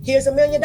Here's $1 million.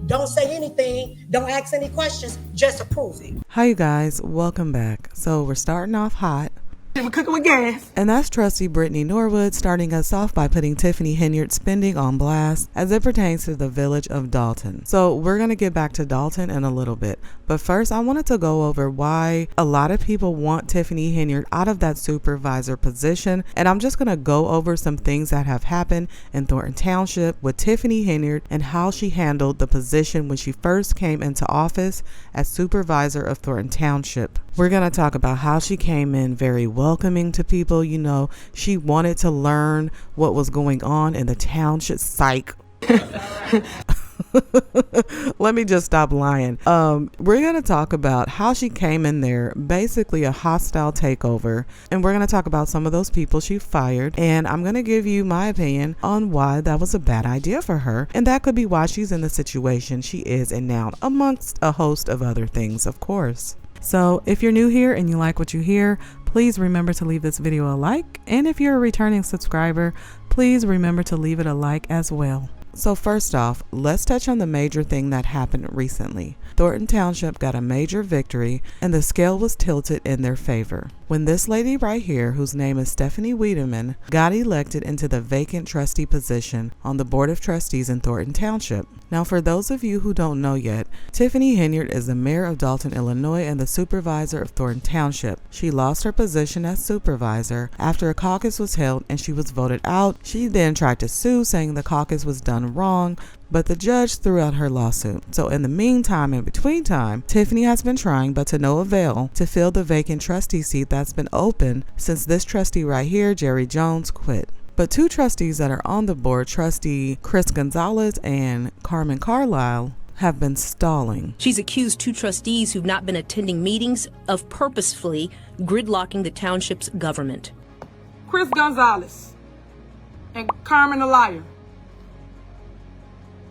Don't say anything. Don't ask any questions. Just approve it. Hi, you guys. Welcome back. So we're starting off hot. We're cooking with gas. And that's trustee Brittany Norwood starting us off by putting Tiffany Henyard spending on blast as it pertains to the village of Dolton. So we're going to get back to Dolton in a little bit. But first, I wanted to go over why a lot of people want Tiffany Henyard out of that supervisor position. And I'm just going to go over some things that have happened in Thornton Township with Tiffany Henyard and how she handled the position when she first came into office as Supervisor of Thornton Township. We're going to talk about how she came in very welcoming to people. You know, she wanted to learn what was going on in the township. Psych. Let me just stop lying. We're going to talk about how she came in there, basically a hostile takeover. And we're going to talk about some of those people she fired. And I'm going to give you my opinion on why that was a bad idea for her. And that could be why she's in the situation she is in now, amongst a host of other things, of course. So if you're new here and you like what you hear, please remember to leave this video a like. And if you're a returning subscriber, please remember to leave it a like as well. So first off, let's touch on the major thing that happened recently. Thornton Township got a major victory and the scale was tilted in their favor when this lady right here, whose name is Stephanie Wiedemann, got elected into the vacant trustee position on the Board of Trustees in Thornton Township. Now, for those of you who don't know yet, Tiffany Henyard is the Mayor of Dolton Illinois and the Supervisor of Thornton Township. She lost her position as supervisor after a caucus was held and she was voted out. She then tried to sue, saying the caucus was done wrong, but the judge threw out her lawsuit. So in the meantime, in between time, Tiffany has been trying, but to no avail, to fill the vacant trustee seat that's been open since this trustee right here, Jerry Jones, quit. But two trustees that are on the board, trustee Chris Gonzalez and Carmen Carlisle, have been stalling. She's accused two trustees who've not been attending meetings of purposefully gridlocking the township's government. Chris Gonzalez and Carmen the liar.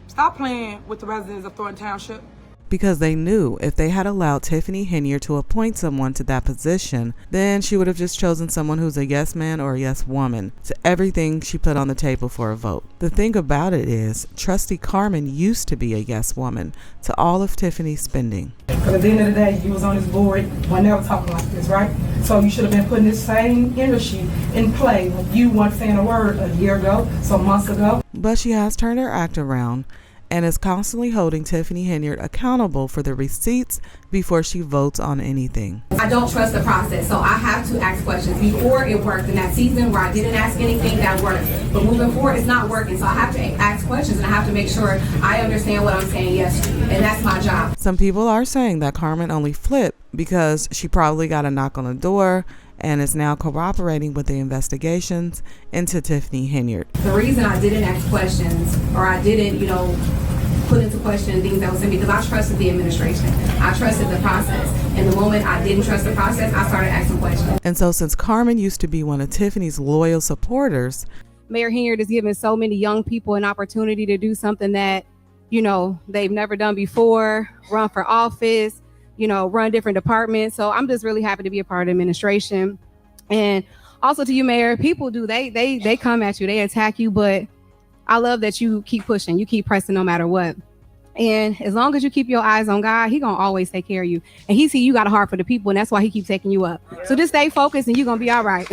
Stop playing with the residents of Thornton Township. Because they knew if they had allowed Tiffany Henyard to appoint someone to that position, then she would have just chosen someone who's a yes man or a yes woman to everything she put on the table for a vote. The thing about it is, Trustee Carmen used to be a yes woman to all of Tiffany's spending. Because at the end of the day, you was on this board when they were talking like this, right? So you should have been putting this same energy in play when you weren't saying a word a year ago, some months ago. But she has turned her act around and is constantly holding Tiffany Henyard accountable for the receipts before she votes on anything. I don't trust the process, so I have to ask questions. Before, it worked in that season where I didn't ask anything, that worked. But moving forward, it's not working, so I have to ask questions and I have to make sure I understand what I'm saying yes to, and that's my job. Some people are saying that Carmen only flipped because she probably got a knock on the door and is now cooperating with the investigations into Tiffany Henyard. The reason I didn't ask questions or I didn't, put into question things that was in me, because I trusted the administration. I trusted the process. And the moment I didn't trust the process, I started asking questions. And so since Carmen used to be one of Tiffany's loyal supporters, Mayor Henyard is giving so many young people an opportunity to do something that, they've never done before, run for office, run different departments. So I'm just really happy to be a part of the administration. And also to you, Mayor, people they come at you, they attack you, but I love that you keep pushing, you keep pressing no matter what. And as long as you keep your eyes on God, He gonna always take care of you. And He see you got a heart for the people, and that's why He keeps taking you up. So just stay focused and you're gonna be all right.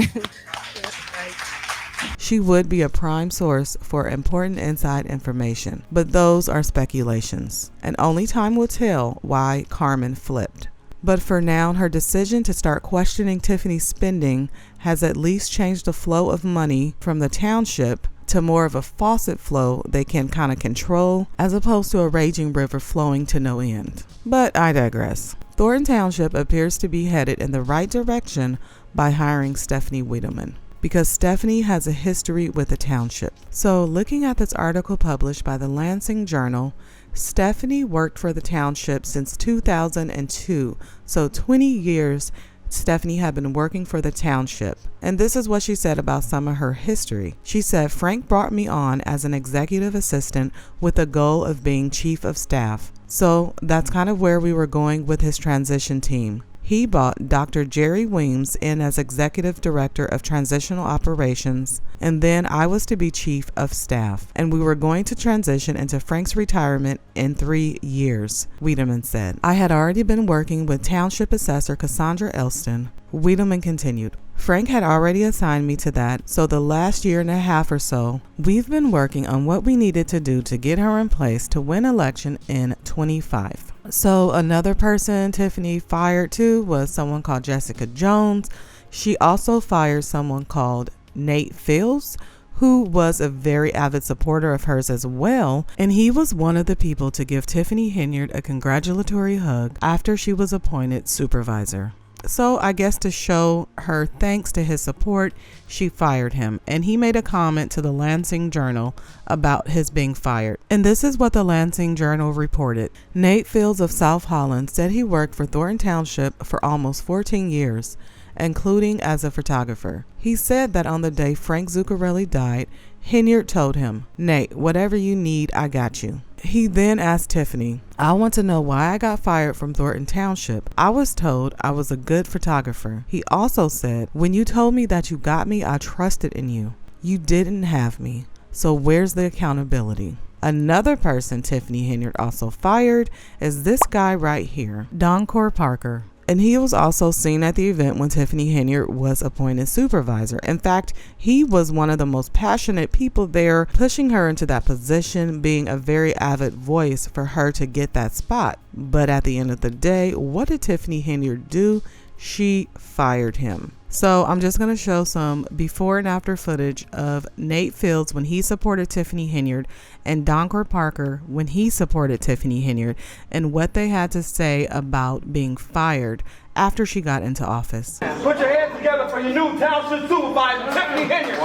she would be a prime source for important inside information. But those are speculations, and only time will tell why Carmen flipped. But for now, her decision to start questioning Tiffany's spending has at least changed the flow of money from the township to more of a faucet flow they can kind of control, as opposed to a raging river flowing to no end. But I digress. Thornton Township appears to be headed in the right direction by hiring Stephanie Wiedemann, because Stephanie has a history with the township. So looking at this article published by the Lansing Journal, Stephanie worked for the township since 2002, so 20 years Stephanie had been working for the township. And this is what she said about some of her history. She said, "Frank brought me on as an executive assistant with the goal of being chief of staff. So that's kind of where we were going with his transition team. he brought Dr. Jerry Weems in as Executive Director of Transitional Operations, and then I was to be Chief of Staff, and we were going to transition into Frank's retirement in 3 years, Wiedemann said. I had already been working with Township Assessor Cassandra Elston. Wiedemann continued, Frank had already assigned me to that, so the last year and a half or so, we've been working on what we needed to do to get her in place to win election in 25. So another person Tiffany fired too was someone called Jessica Jones. She also fired someone called Nate Fields, who was a very avid supporter of hers as well, and he was one of the people to give Tiffany Henyard a congratulatory hug after she was appointed supervisor. So I guess to show her thanks to his support, she fired him, and he made a comment to the Lansing Journal about his being fired. And this is what the Lansing Journal reported. Nate Fields of South Holland said he worked for Thornton Township for almost 14 years, including as a photographer. He said that on the day Frank Zuccarelli died, Henyard told him, Nate, whatever you need, I got you. He then asked Tiffany, I want to know why I got fired from Thornton Township. I was told I was a good photographer. He also said, when you told me that you got me, I trusted in you. You didn't have me. So where's the accountability? Another person Tiffany Henyard also fired is this guy right here, Doncor Parker. And he was also seen at the event when Tiffany Henyard was appointed supervisor. In fact, he was one of the most passionate people there, pushing her into that position, being a very avid voice for her to get that spot. But at the end of the day, what did Tiffany Henyard do? She fired him. So I'm just going to show some before and after footage of Nate Fields when he supported Tiffany Henyard and Doncor Parker when he supported Tiffany Henyard and what they had to say about being fired after she got into office. Put your hands together for your new township supervisor, Tiffany Henyard.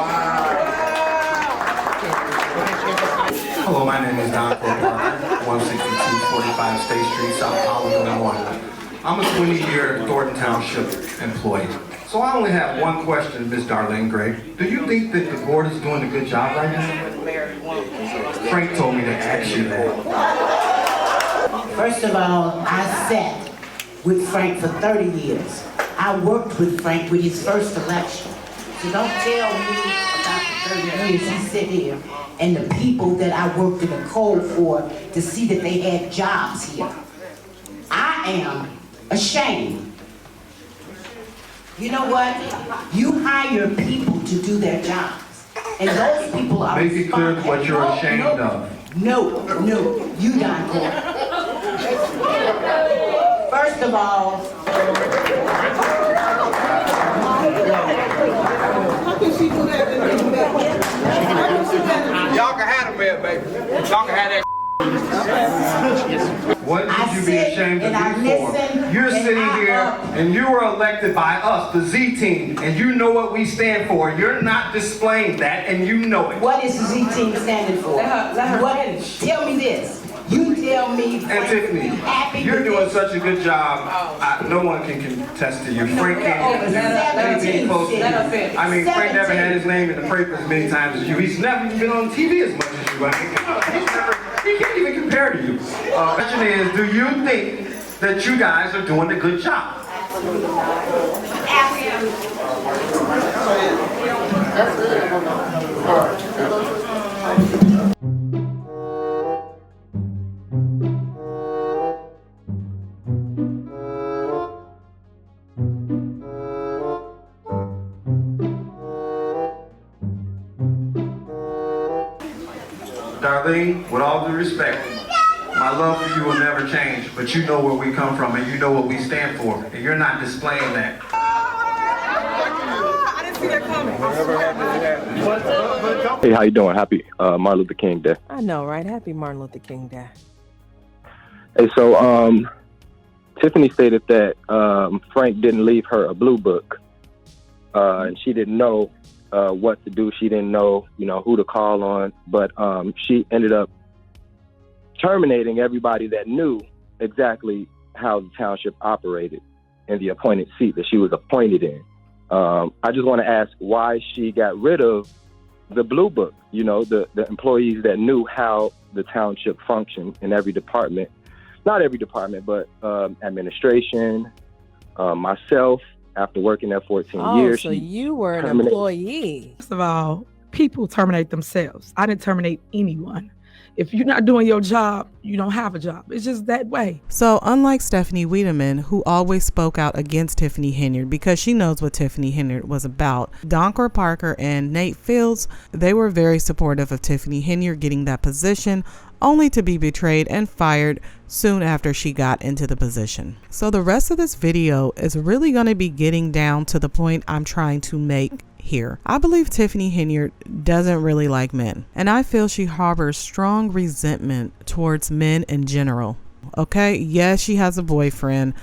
Hello, my name is Doncor Parker, 16245 State Street, South Holland, Illinois. I'm a 20-year Thornton Township employee. So I only have one question, Ms. Darlene Gray. Do you think that the board is doing a good job right now? Frank told me to ask you that. First of all, I sat with Frank for 30 years. I worked with Frank with his first election. So don't tell me about the 30 years he sat here and the people that I worked in the cold for to see that they had jobs here. I am ashamed. You know what? You hire people to do their jobs. And those people are Make it clear what you're ashamed of. No, you Doncor. First of all, Y'all can have them there, baby. Y'all can have that. What should you be ashamed of me for? You're sitting here and you were elected by us, the Z team, and you know what we stand for. You're not displaying that and you know it. What is the Z team standing for? Tell me this. You tell me. And Tiffany, you're doing such a good job. No one can contest to you. Frank can't do anything close to you. I mean, Frank never had his name in the paper as many times as you. He's never even been on TV as much as you. I mean, he can't even compare to you. The question is, do you think that you guys are doing a good job? Darlene, with all due respect, my love for you will never change, but you know where we come from and you know what we stand for, and you're not displaying that. I didn't see that coming. Hey, how you doing? Happy Martin Luther King Day. I know, right? Happy Martin Luther King Day. Hey, so Tiffany stated that Frank didn't leave her a blue book, and she didn't know what to do. She didn't know, who to call on, but she ended up terminating everybody that knew exactly how the township operated in the appointed seat that she was appointed in. I just want to ask why she got rid of the blue book, the employees that knew how the township functioned in every department. Not every department, but administration, Myself, after working there 14 years. So you were an terminated. employee. First of all, people terminate themselves. I didn't terminate anyone. If you're not doing your job, you don't have a job. It's just that way. So unlike Stephanie Wiedemann, who always spoke out against Tiffany Henyard because she knows what Tiffany Henyard was about, Donkor Parker and Nate Fields, they were very supportive of Tiffany Henyard getting that position, only to be betrayed and fired soon after she got into the position. So the rest of this video is really going to be getting down to the point I'm trying to make here. I believe Tiffany Henyard doesn't really like men, and I feel she harbors strong resentment towards men in general. Okay, yes, she has a boyfriend.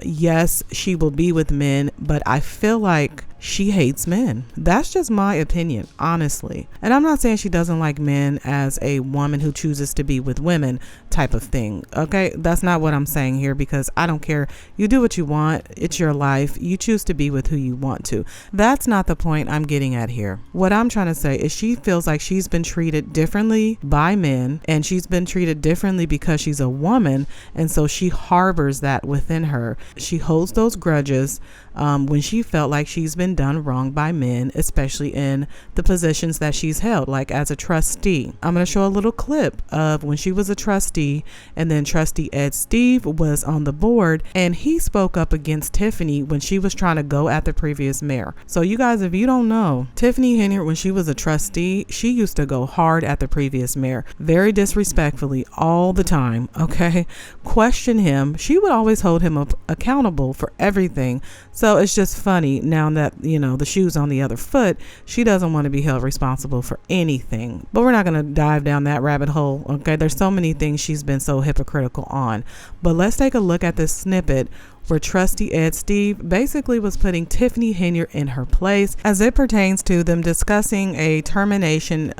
Yes, she will be with men, but I feel like she hates men. That's just my opinion, honestly. And I'm not saying she doesn't like men as a woman who chooses to be with women type of thing. Okay, that's not what I'm saying here, because I don't care. You do what you want. It's your life. You choose to be with who you want to. That's not the point I'm getting at here. What I'm trying to say is she feels like she's been treated differently by men, and she's been treated differently because she's a woman, and so she harbors that within her. She holds those grudges when she felt like she's been done wrong by men, especially in the positions that she's held, like as a trustee. I'm going to show a little clip of when she was a trustee, and then trustee Ed Steave was on the board, and he spoke up against Tiffany when she was trying to go at the previous mayor. So you guys, if you don't know, Tiffany Henyard, when she was a trustee, she used to go hard at the previous mayor, very disrespectfully all the time. Okay, question him. She would always hold him up accountable for everything. So it's just funny now that, you know, the shoe's on the other foot. She doesn't want to be held responsible for anything. But we're not going to dive down that rabbit hole. Okay, there's so many things she's been so hypocritical on. But let's take a look at this snippet where trustee Ed Steave basically was putting Tiffany Henyard in her place as it pertains to them discussing a termination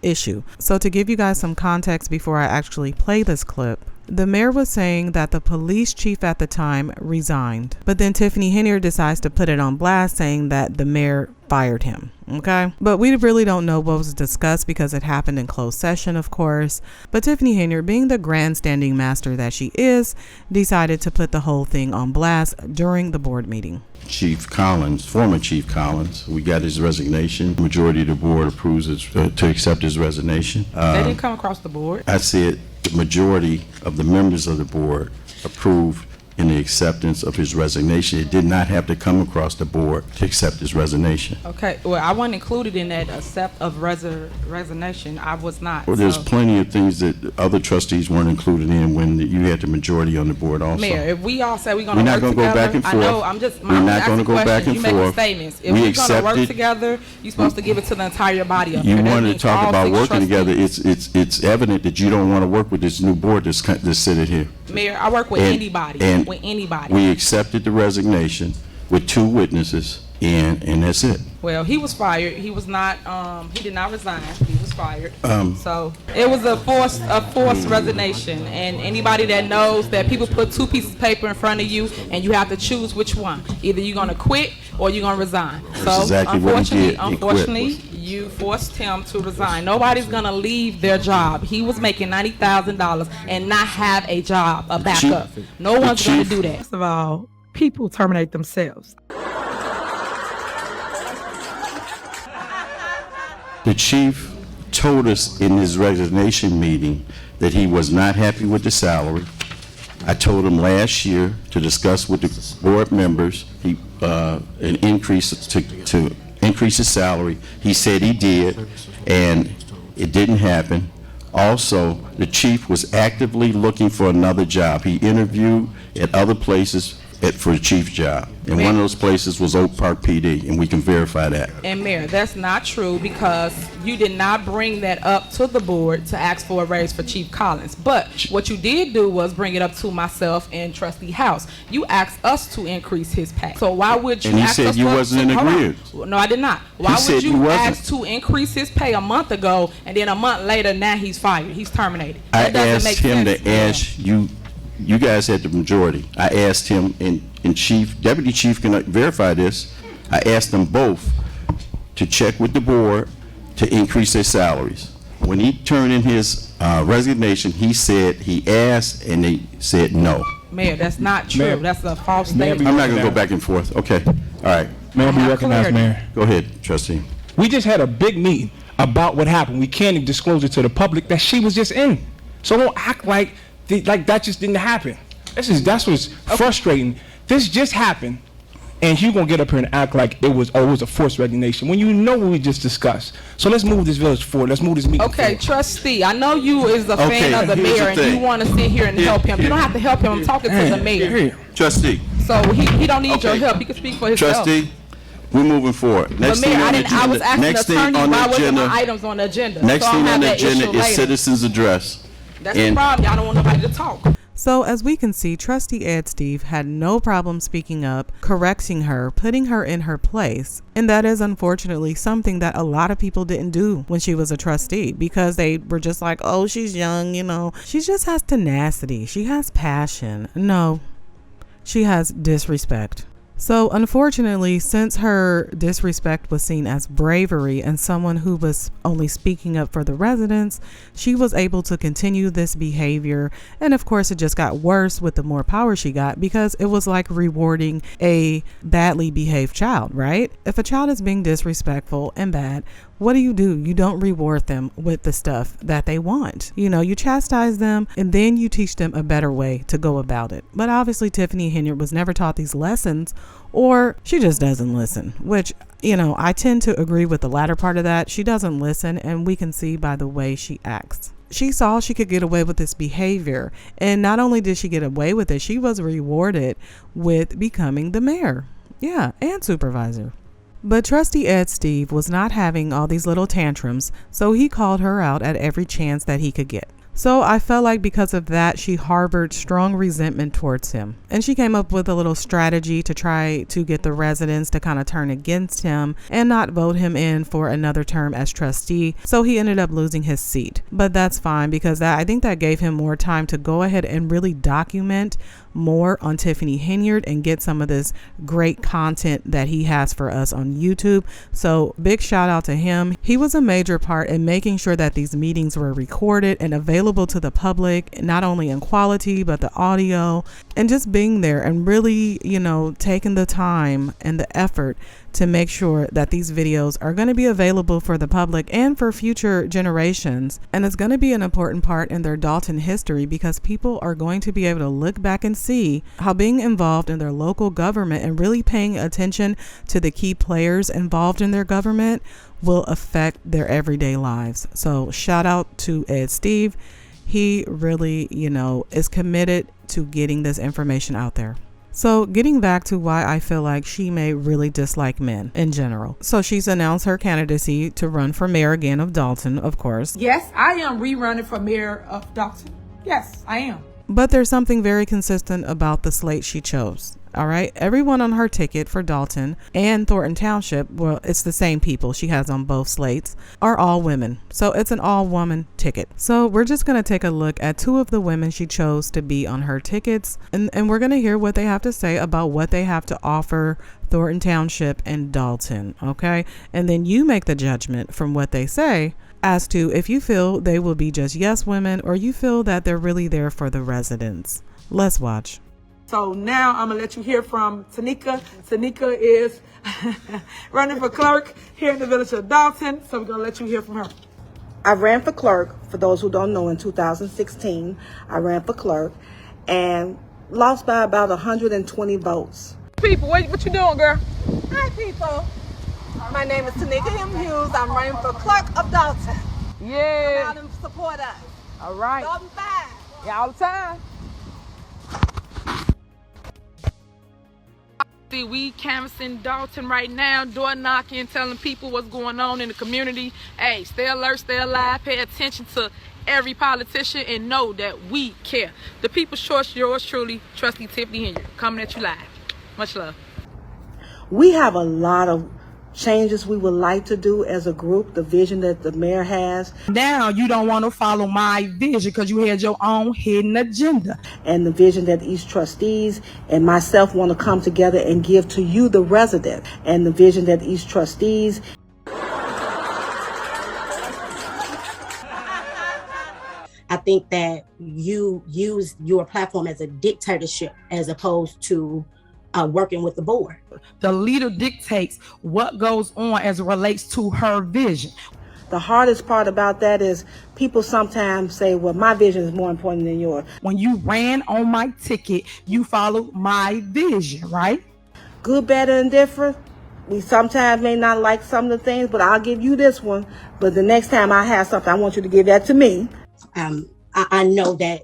issue. So to give you guys some context before I actually play this clip, the mayor was saying that the police chief at the time resigned, but then Tiffany Henyard decides to put it on blast, saying that the mayor fired him. Okay, but we really don't know what was discussed because it happened in closed session, of course. But Tiffany Henyard, being the grandstanding master that she is, decided to put the whole thing on blast during the board meeting. Chief Collins, former Chief Collins, we got his resignation. Majority of the board approves to accept his resignation. They didn't come across the board. I said the majority of the members of the board approved in the acceptance of his resignation. It did not have to come across the board to accept his resignation. Okay, well, I wasn't included in that accept of resignation. I was not. Well, there's plenty of things that other trustees weren't included in when you had the majority on the board also. Mayor, if we all say we're going to work together, go back and forth. I know, I'm just, we're not going to go back and you forth. making statements. If we're going to work together, you're supposed to give it to the entire body. You wanted to talk about working together. It's evident that you don't want to work with this new board that's sitting here. Mayor, I work with anybody. With anybody. We accepted the resignation with 2 witnesses, and that's it. Well, he was fired. He was not. He did not resign. He was fired. So it was a forced resignation. And anybody that knows that people put 2 pieces of paper in front of you, and you have to choose which one. Either you're gonna quit or you're gonna resign. That's exactly what he did. Unfortunately, you forced him to resign. Nobody's gonna leave their job. He was making $90,000 and not have a job, a backup. No one's gonna do that. First of all, people terminate themselves. The chief told us in his resignation meeting that he was not happy with the salary. I told him last year to discuss with the board members an increase to increase his salary. He said he did, and it didn't happen. Also, the chief was actively looking for another job. He interviewed at other places for the chief's job, and one of those places was Oak Park PD, and we can verify that. And Mayor, that's not true, because you did not bring that up to the board to ask for a raise for Chief Collins. But what you did do was bring it up to myself and Trustee House. You asked us to increase his pay. So why would you? And he ask said us you wasn't in agreement. No, I did not. Why would you ask to increase his pay a month ago, and then a month later now he's fired? He's terminated. I asked him to ask you. You guys had the majority. I asked him, and Deputy Chief can verify this, I asked them both to check with the board to increase their salaries. When he turned in his resignation, he said he asked, and they said no. Mayor, that's not true. Mayor, That's a false Mayor, statement. I'm not going to go back and forth. Okay. All right. May I be recognized, Mayor? Go ahead, trustee. We just had a big meeting about what happened. We can't disclose it to the public that she was just in. So don't act like that just didn't happen. That's what's frustrating. This just happened, and you're going to get up here and act like it was a forced resignation when you know what we just discussed. So let's move this village forward. Let's move this meeting Okay, forward. trustee, I know you is a fan of the here's mayor the and thing. you want to sit here and help him. You don't have to help him. I'm talking to the mayor. Trustee. So he don't need your Okay. help. He can speak for himself. Trustee, we're moving forward. But Next thing Mayor, on the I was agenda. asking the Next thing attorney on why the wasn't my agenda. items on the agenda. Next So I'll thing have on the that issue agenda is later. citizens address. That's the problem. Y'all don't want nobody to talk. So as we can see, Trustee Ed Steave had no problem speaking up, correcting her, putting her in her place. And that is unfortunately something that a lot of people didn't do when she was a trustee, because they were just like, oh, she's young, you know. She just has tenacity. She has passion. No, she has disrespect. So unfortunately, since her disrespect was seen as bravery and someone who was only speaking up for the residents, she was able to continue this behavior. And of course, it just got worse with the more power she got, because it was like rewarding a badly behaved child, right? If a child is being disrespectful and bad, what do? You don't reward them with the stuff that they want. You know, you chastise them and then you teach them a better way to go about it. But obviously Tiffany Henyard was never taught these lessons, or she just doesn't listen, which, you know, I tend to agree with the latter part of that. She doesn't listen, and we can see by the way she acts. She saw she could get away with this behavior, and not only did she get away with it, she was rewarded with becoming the mayor. Yeah, and supervisor. But Trustee Ed Steave was not having all these little tantrums, so he called her out at every chance that he could get. So I felt like because of that, she harbored strong resentment towards him. And she came up with a little strategy to try to get the residents to kind of turn against him and not vote him in for another term as trustee. So he ended up losing his seat. But that's fine, because I think that gave him more time to go ahead and really document more on Tiffany Henyard and get some of this great content that he has for us on YouTube. So big shout out to him. He was a major part in making sure that these meetings were recorded and available to the public, not only in quality, but the audio, and just being there and really, you know, taking the time and the effort to make sure that these videos are going to be available for the public and for future generations. And it's going to be an important part in their Dolton history, because people are going to be able to look back and see how being involved in their local government and really paying attention to the key players involved in their government will affect their everyday lives. So shout out to Ed Steave. He really, you know, is committed to getting this information out there. So getting back to why I feel like she may really dislike men in general. So she's announced her candidacy to run for mayor again of Dolton, of course. Yes, I am rerunning for mayor of Dolton. Yes, I am. But there's something very consistent about the slate she chose. All right. Everyone on her ticket for Dolton and Thornton Township, well, it's the same people she has on both slates, are all women. So it's an all woman ticket. So we're just going to take a look at two of the women she chose to be on her tickets. And we're going to hear what they have to say about what they have to offer Thornton Township and Dolton. Okay. And then you make the judgment from what they say as to if you feel they will be just yes women, or you feel that they're really there for the residents. Let's watch. So now I'm going to let you hear from Tanika. Tanika is running for clerk here in the village of Dolton. So we're going to let you hear from her. I ran for clerk, for those who don't know, in 2016. I ran for clerk and lost by about 120 votes. People, what you doing, girl? Hi, people. My name is Tanika M. Hughes. I'm running for clerk of Dolton. Yeah. Come out and support us. All right. Dolton 5. Yeah, all the time. We canvassing Dolton right now, door knocking, telling people what's going on in the community. Hey, stay alert, stay alive, pay attention to every politician, and know that we care. The people's choice, yours truly, Trustee Tiffany Henyard, coming at you live. Much love. We have a lot of changes we would like to do as a group, the vision that the mayor has. Now you don't want to follow my vision because you had your own hidden agenda. And the vision that each trustees and myself want to come together and give to you, the resident. And the vision that each trustees I think that you use your platform as a dictatorship as opposed to working with the board. The leader dictates what goes on as it relates to her vision. The hardest part about that is people sometimes say, well, my vision is more important than yours. When you ran on my ticket, you followed my vision, right? Good, bad, and indifferent. We sometimes may not like some of the things, but I'll give you this one. But the next time I have something, I want you to give that to me. I know that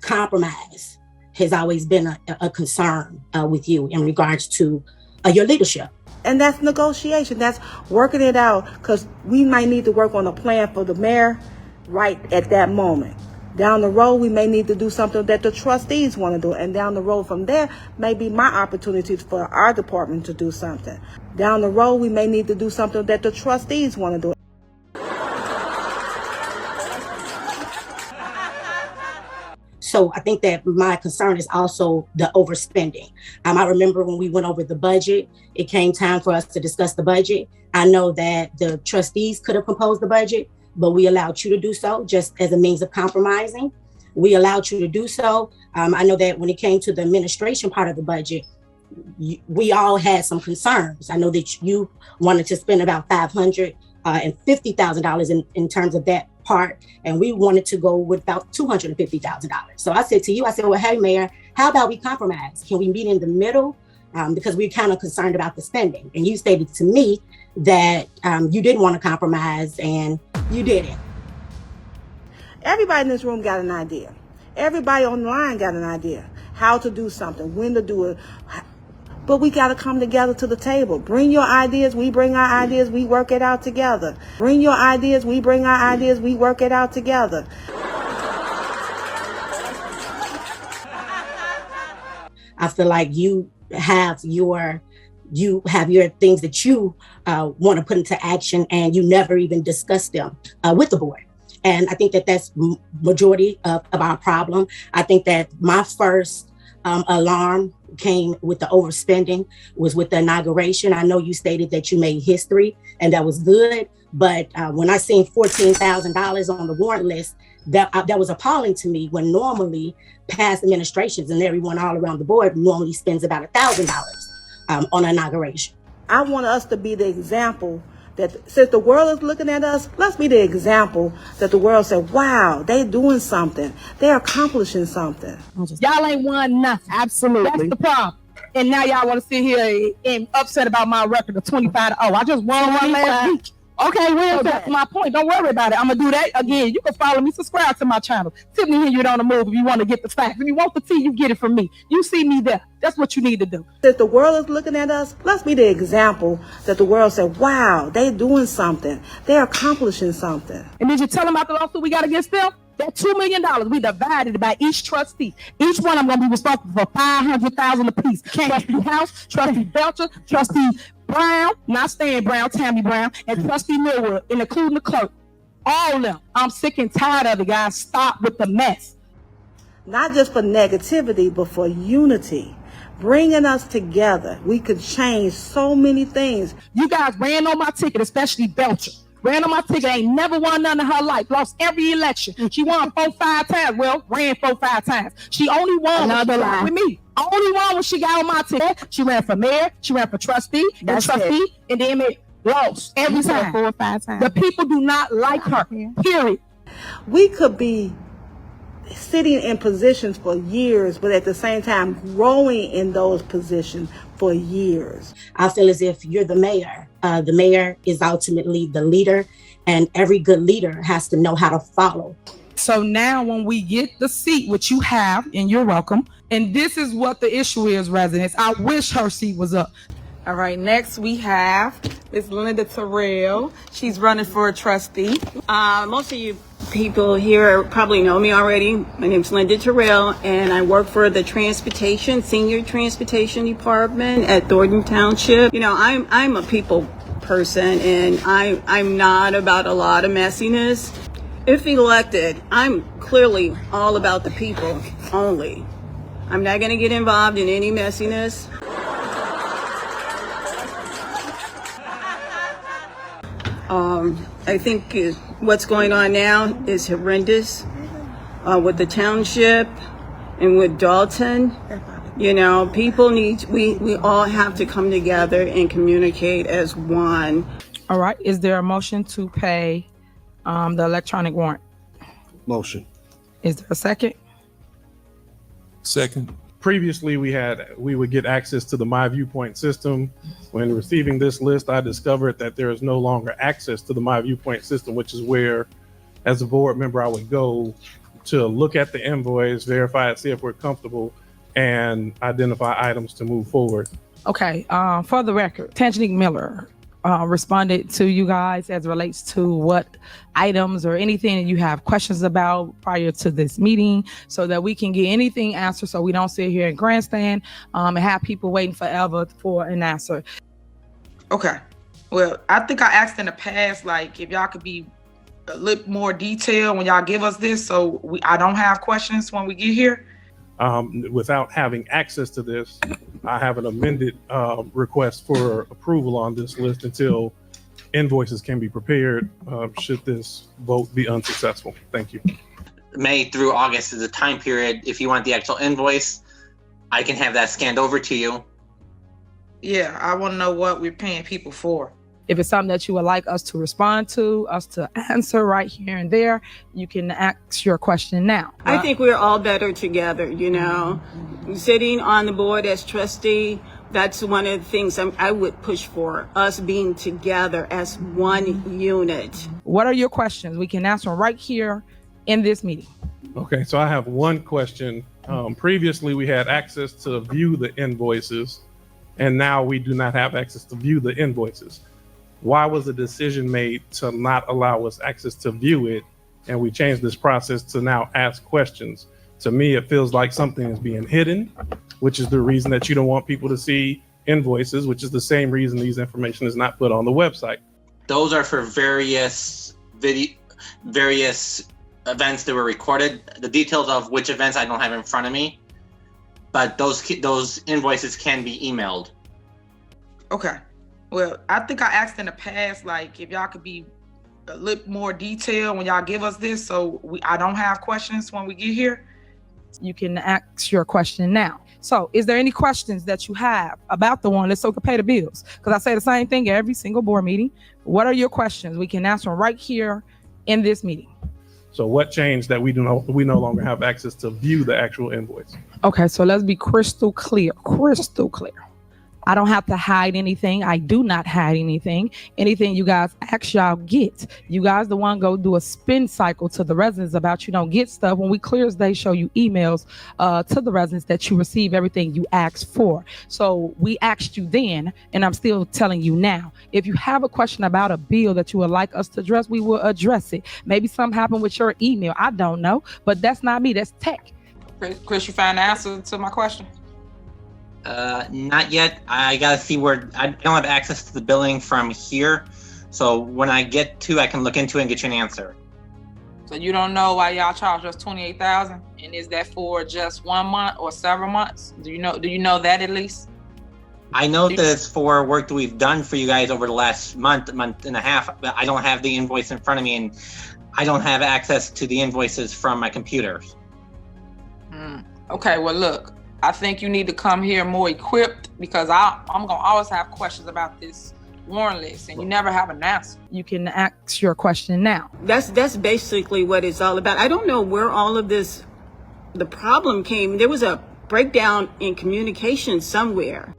compromise has always been a concern with you in regards to your leadership. And that's negotiation. That's working it out, because we might need to work on a plan for the mayor right at that moment. Down the road, we may need to do something that the trustees want to do. And down the road from there may be my opportunities for our department to do something. Down the road, we may need to do something that the trustees want to do. So I think that my concern is also the overspending. I remember when we went over the budget, it came time for us to discuss the budget. I know that the trustees could have proposed the budget, but we allowed you to do so just as a means of compromising. We allowed you to do so. I know that when it came to the administration part of the budget, we all had some concerns. I know that you wanted to spend about $550,000 in terms of that part, and we wanted to go with about $250,000. So I said to you, well, hey, Mayor, how about we compromise? Can we meet in the middle? Because we're kind of concerned about the spending. And you stated to me that you didn't want to compromise, and you didn't. Everybody in this room got an idea. Everybody online got an idea how to do something, when to do it. But we got to come together to the table. Bring your ideas, we bring our ideas, we work it out together. Bring your ideas, we bring our ideas, we work it out together. I feel like you have your things that you want to put into action, and you never even discuss them with the board. And I think that that's majority of our problem. I think that my first alarm came with the overspending, was with the inauguration. I know you stated that you made history, and that was good. But when I seen $14,000 on the warrant list, that was appalling to me, when normally past administrations and everyone all around the board normally spends about $1,000 on inauguration. I want us to be the example that, since the world is looking at us, let's be the example that the world said, wow, they doing something. They're accomplishing something. Y'all ain't won nothing. Absolutely. That's the problem. And now y'all want to sit here and upset about my record of 25-0. I just won one last week. Okay, well, that's my point. Don't worry about it. I'm going to do that again. You can follow me, subscribe to my channel. Tiffany Henyard on the move if you want to get the facts. If you want the tea, you get it from me. You see me there. That's what you need to do. If the world is looking at us, let's be the example that the world said, wow, they're doing something. They're accomplishing something. And did you tell them about the lawsuit we got against them? That $2 million, we divided by each trustee. Each one of them going to be responsible for $500,000 apiece. Trustee House, Trustee Belcher, Trustee Brown, not Stan Brown, Tammy Brown, and Trustee Millwood, and including the clerk. All of them. I'm sick and tired of it, guys. Stop with the mess. Not just for negativity, but for unity. Bringing us together. We could change so many things. You guys ran on my ticket, especially Belcher. Ran on my ticket, ain't never won none in her life. Lost every election. She won 4-5 times. Well, ran 4-5 times. She only won with me. Only won when she got on my ticket. She ran for mayor. She ran for trustee. And trustee. And then lost every time. 4 or 5 times. The people do not like her. Period. We could be sitting in positions for years, but at the same time growing in those positions for years. I feel as if you're the mayor. The mayor is ultimately the leader, and every good leader has to know how to follow. So now when we get the seat, which you have, and you're welcome, and this is what the issue is, residents. I wish her seat was up. All right, next we have Ms. Linda Terrell. She's running for a trustee. Most of you people here probably know me already. My name's Linda Terrell, and I work for the Senior Transportation Department at Thornton Township. You know, I'm a people person, and I'm not about a lot of messiness. If elected, I'm clearly all about the people only. I'm not going to get involved in any messiness. I think what's going on now is horrendous. with the township and with Dolton. You know, people need, we all have to come together and communicate as one. All right, is there a motion to pay the electronic warrant? Motion. Is there a second? Second. Previously, we would get access to the My Viewpoint system. When receiving this list, I discovered that there is no longer access to the My Viewpoint system, which is where, as a board member, I would go to look at the invoice, verify it, see if we're comfortable, and identify items to move forward. Okay, for the record, Tangenique Miller responded to you guys as it relates to what items or anything that you have questions about prior to this meeting, so that we can get anything answered, so we don't sit here and grandstand and have people waiting forever for an answer. Okay, well, I think I asked in the past, like, if y'all could be a little more detailed when y'all give us this, so I don't have questions when we get here. Without having access to this, I have an amended request for approval on this list until invoices can be prepared, should this vote be unsuccessful. Thank you. May through August is a time period. If you want the actual invoice, I can have that scanned over to you. Yeah, I want to know what we're paying people for. If it's something that you would like us to respond to, us to answer right here and there, you can ask your question now. I think we're all better together, you know. Sitting on the board as trustee, that's one of the things I would push for, us being together as one unit. What are your questions? We can answer them right here in this meeting. Okay, so I have one question. Previously, we had access to view the invoices, and now we do not have access to view the invoices. Why was the decision made to not allow us access to view it, and we changed this process to now ask questions? To me, it feels like something is being hidden, which is the reason that you don't want people to see invoices, which is the same reason these information is not put on the website. Those are for various events that were recorded. The details of which events I don't have in front of me, but those invoices can be emailed. Okay. Well, I think I asked in the past, like, if y'all could be a little more detailed when y'all give us this, so I don't have questions when we get here. You can ask your question now. So is there any questions that you have about the one list so we can pay the bills? Because I say the same thing every single board meeting. What are your questions? We can answer them right here in this meeting. So what changed that we no longer have access to view the actual invoice? Okay, so let's be crystal clear. I don't have to hide anything. I do not hide anything. Anything you guys ask, y'all get. You guys the one go do a spin cycle to the residents about you don't get stuff. When we clear as day show you emails to the residents that you receive everything you asked for. So we asked you then, and I'm still telling you now. If you have a question about a bill that you would like us to address, we will address it. Maybe something happened with your email. I don't know, but that's not me. That's tech. Chris, you found the answer to my question? Not yet. I gotta see where I don't have access to the billing from here. So when I get to, I can look into it and get you an answer. So you don't know why y'all charge us $28,000, and is that for just 1 month or several months? Do you know that at least? I know that it's for work that we've done for you guys over the last month and a half, but I don't have the invoice in front of me, and I don't have access to the invoices from my computers. Okay, well look, I think you need to come here more equipped, because I'm gonna always have questions about this warrant list, and you never have an answer. You can ask your question now. That's basically what it's all about. I don't know where all of this, the problem came. There was a breakdown in communication somewhere.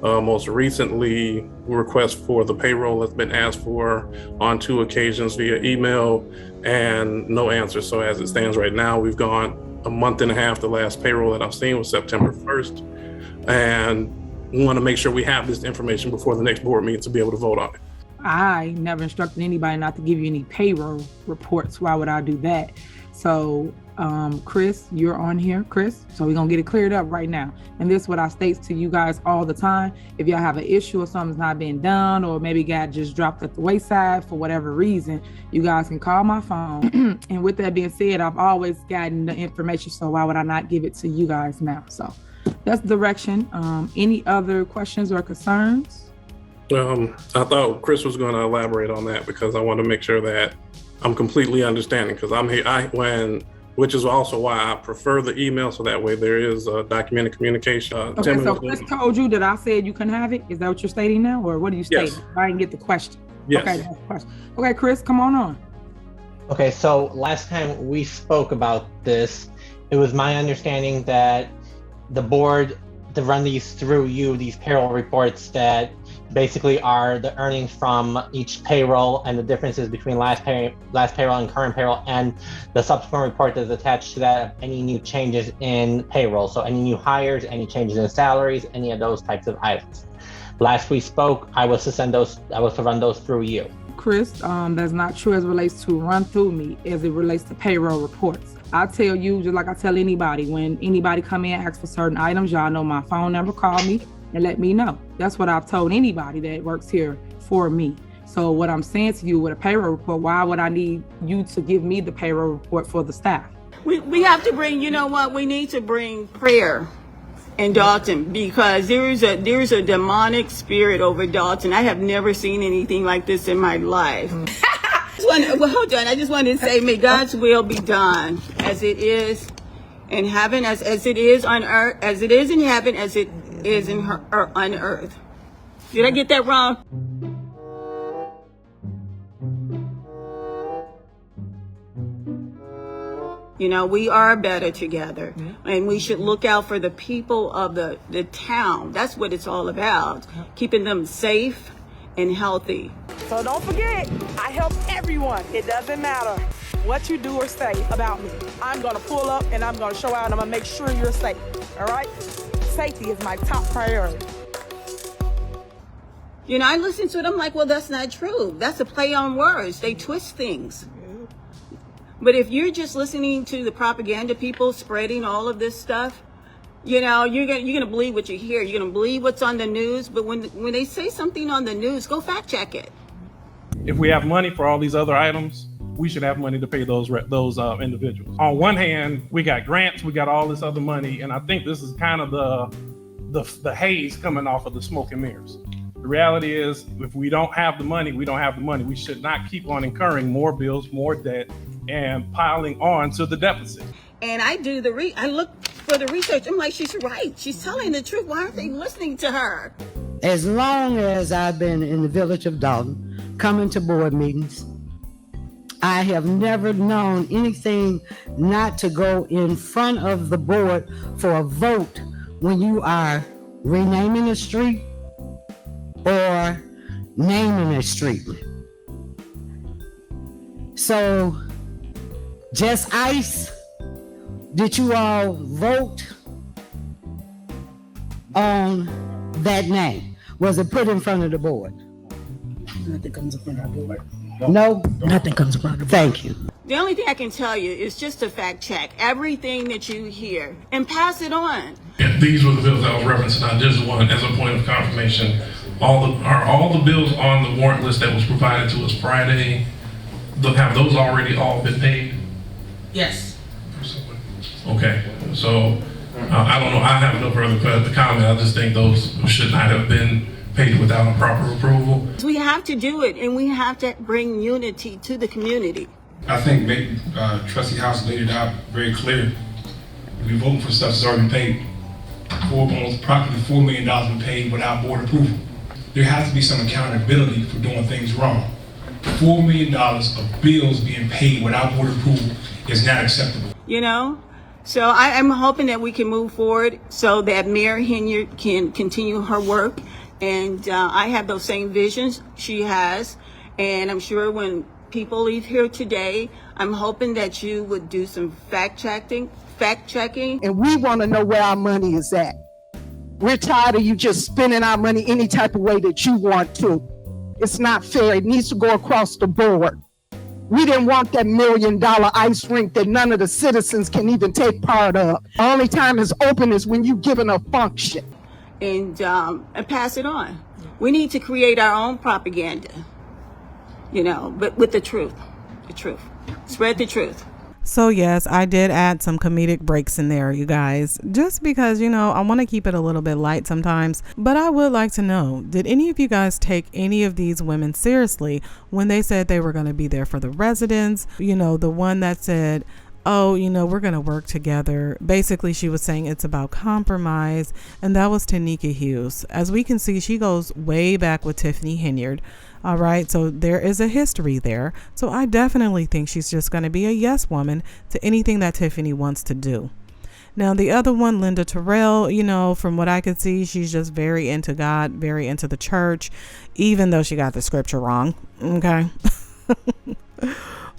Most recently, request for the payroll has been asked for on 2 occasions via email, and no answer. So as it stands right now, we've gone a month and a half. The last payroll that I've seen was September 1st. And we want to make sure we have this information before the next board meeting to be able to vote on it. I never instructed anybody not to give you any payroll reports. Why would I do that? So Chris, you're on here, Chris. So we're gonna get it cleared up right now. And this is what I states to you guys all the time. If y'all have an issue or something's not being done, or maybe got just dropped at the wayside for whatever reason, you guys can call my phone. And with that being said, I've always gotten the information, so why would I not give it to you guys now? So that's the direction. Any other questions or concerns? I thought Chris was going to elaborate on that because I want to make sure that I'm completely understanding, because I'm here, which is also why I prefer the email, so that way there is documented communication. Okay, so Chris told you that I said you couldn't have it? Is that what you're stating now, or what are you stating? Yes. I didn't get the question. Yes. Okay, that's the question. Okay, Chris, come on. Okay, so last time we spoke about this, it was my understanding that the board, to run these through you, these payroll reports that basically are the earnings from each payroll and the differences between last payroll and current payroll, and the subsequent report that's attached to that, any new changes in payroll. So any new hires, any changes in salaries, any of those types of items. Last we spoke, I was to run those through you. Chris, that's not true as it relates to run through me, as it relates to payroll reports. I tell you, just like I tell anybody, when anybody come in and ask for certain items, y'all know my phone number, call me and let me know. That's what I've told anybody that works here for me. So what I'm saying to you with a payroll report, why would I need you to give me the payroll report for the staff? We have to bring, you know what, we need to bring prayer in Dolton, because there's a demonic spirit over Dolton. I have never seen anything like this in my life. Well, hold on. I just wanted to say, may God's will be done as it is in heaven, as it is on earth, as it is in heaven, as it is on earth. Did I get that wrong? You know, we are better together, and we should look out for the people of the town. That's what it's all about, keeping them safe and healthy. So don't forget, I help everyone. It doesn't matter what you do or say about me. I'm gonna pull up and I'm gonna show out and I'm gonna make sure you're safe, all right? Safety is my top priority. You know, I listen to it, I'm like, well, that's not true. That's a play on words. They twist things. But if you're just listening to the propaganda people spreading all of this stuff, you know, you're gonna believe what you hear. You're gonna believe what's on the news. But when they say something on the news, go fact check it. If we have money for all these other items, we should have money to pay those individuals. On one hand, we got grants, we got all this other money, and I think this is kind of the haze coming off of the smoke and mirrors. The reality is, if we don't have the money, we don't have the money. We should not keep on incurring more bills, more debt, and piling on to the deficit. And I do I look for the research. I'm like, she's right. She's telling the truth. Why aren't they listening to her? As long as I've been in the village of Dolton, coming to board meetings, I have never known anything not to go in front of the board for a vote when you are renaming a street or naming a street. So, just ice, did you all vote on that name? Was it put in front of the board? Nothing comes in front of the board. No? Nothing comes in front of the board. Thank you. The only thing I can tell you is just to fact check everything that you hear and pass it on. If these were the bills I was referencing, I just want, as a point of confirmation, are all the bills on the warrant list that was provided to us Friday, have those already all been paid? Yes. Okay, so I don't know, I have no further comment. I just think those should not have been paid without a proper approval. We have to do it, and we have to bring unity to the community. I think Trustee House laid it out very clear. We're voting for stuff that's already paid. Approximately $4 million been paid without board approval. There has to be some accountability for doing things wrong. $4 million of bills being paid without board approval is not acceptable. You know, so I'm hoping that we can move forward so that Mayor Henyard can continue her work. And I have those same visions she has. And I'm sure when people leave here today, I'm hoping that you would do some fact checking. And we want to know where our money is at. We're tired of you just spending our money any type of way that you want to. It's not fair. It needs to go across the board. We didn't want that $1 million ice rink that none of the citizens can even take part of. The only time it's open is when you giving a function. And pass it on. We need to create our own propaganda, you know, but with the truth. Spread the truth. So yes, I did add some comedic breaks in there, you guys, just because, I want to keep it a little bit light sometimes. But I would like to know, did any of you guys take any of these women seriously when they said they were going to be there for the residents? The one that said, oh, we're going to work together. Basically, she was saying it's about compromise. And that was Tanika Hughes. As we can see, she goes way back with Tiffany Henyard. All right. So there is a history there. So I definitely think she's just going to be a yes woman to anything that Tiffany wants to do. Now, the other one, Linda Terrell, from what I could see, she's just very into God, very into the church, even though she got the scripture wrong. Okay.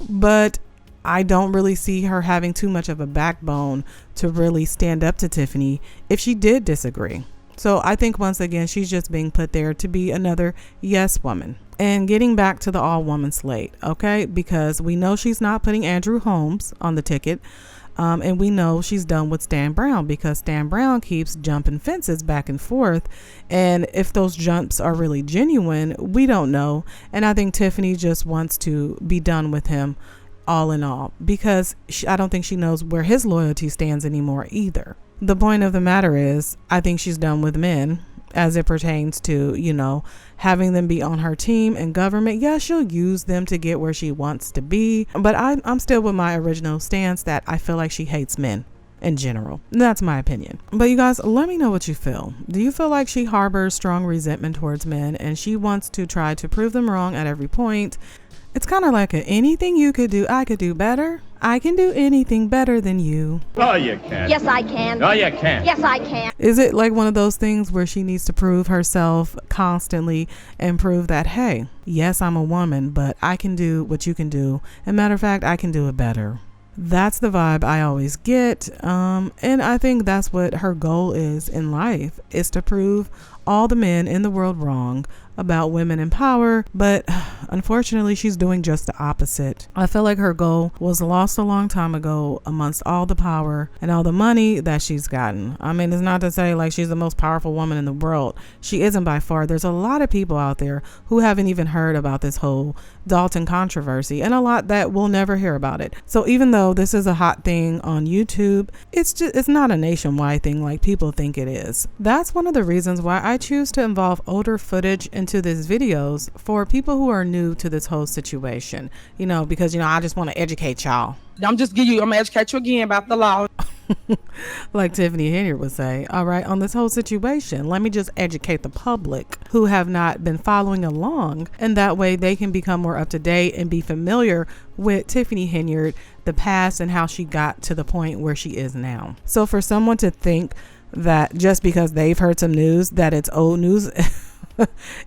But I don't really see her having too much of a backbone to really stand up to Tiffany if she did disagree. So I think once again, she's just being put there to be another yes woman. And getting back to the all woman slate, okay, because we know she's not putting Andrew Holmes on the ticket. And we know she's done with Stan Brown because Stan Brown keeps jumping fences back and forth. And if those jumps are really genuine, we don't know. And I think Tiffany just wants to be done with him all in all, because I don't think she knows where his loyalty stands anymore either. The point of the matter is, I think she's done with men as it pertains to, having them be on her team and government. Yeah, she'll use them to get where she wants to be. But I'm still with my original stance that I feel like she hates men in general. That's my opinion. But you guys, let me know what you feel. Do you feel like she harbors strong resentment towards men and she wants to try to prove them wrong at every point? It's kind of like anything you could do, I could do better. I can do anything better than you. Oh, you can. Yes, I can. Oh, you can. Yes, I can. Is it like one of those things where she needs to prove herself constantly and prove that, hey, yes, I'm a woman, but I can do what you can do. And matter of fact, I can do it better. That's the vibe I always get. And I think that's what her goal is in life, is to prove all the men in the world wrong about women in power. But unfortunately, she's doing just the opposite. I feel like her goal was lost a long time ago amongst all the power and all the money that she's gotten. I mean, it's not to say like she's the most powerful woman in the world. She isn't by far. There's a lot of people out there who haven't even heard about this whole Dolton controversy, and a lot that will never hear about it. So even though this is a hot thing on YouTube, it's not a nationwide thing like people think it is. That's one of the reasons why I choose to involve older footage into these videos for people who are new to this whole situation, because I just want to educate y'all. I'm gonna educate you again about the law. Like Tiffany Henyard would say, all right, on this whole situation, let me just educate the public who have not been following along, and that way they can become more up to date and be familiar with Tiffany Henyard, the past, and how she got to the point where she is now. So for someone to think that just because they've heard some news that it's old news,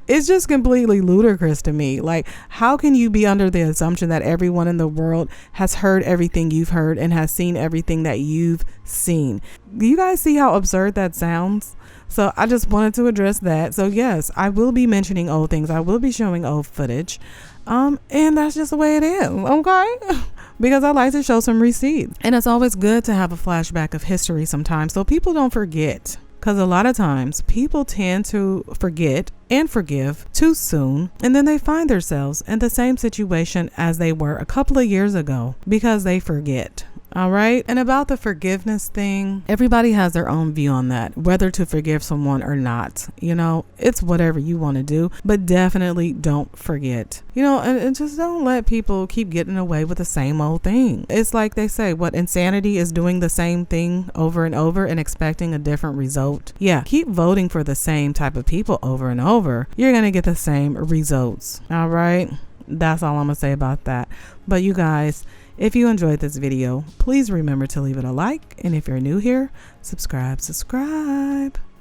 it's just completely ludicrous to me. Like, how can you be under the assumption that everyone in the world has heard everything you've heard and has seen everything that you've seen? Do you guys see how absurd that sounds? So I just wanted to address that. So yes, I will be mentioning old things. I will be showing old footage. And that's just the way it is. Okay. Because I like to show some receipts. And it's always good to have a flashback of history sometimes so people don't forget. Because a lot of times people tend to forget and forgive too soon, and then they find themselves in the same situation as they were a couple of years ago because they forget. All right. And about the forgiveness thing, everybody has their own view on that, whether to forgive someone or not. It's whatever you want to do, but definitely don't forget, and just don't let people keep getting away with the same old thing. It's like they say, what insanity is doing the same thing over and over and expecting a different result. Yeah. Keep voting for the same type of people over and over. You're going to get the same results. All right. That's all I'm going to say about that. But you guys, if you enjoyed this video, please remember to leave it a like. And if you're new here, subscribe.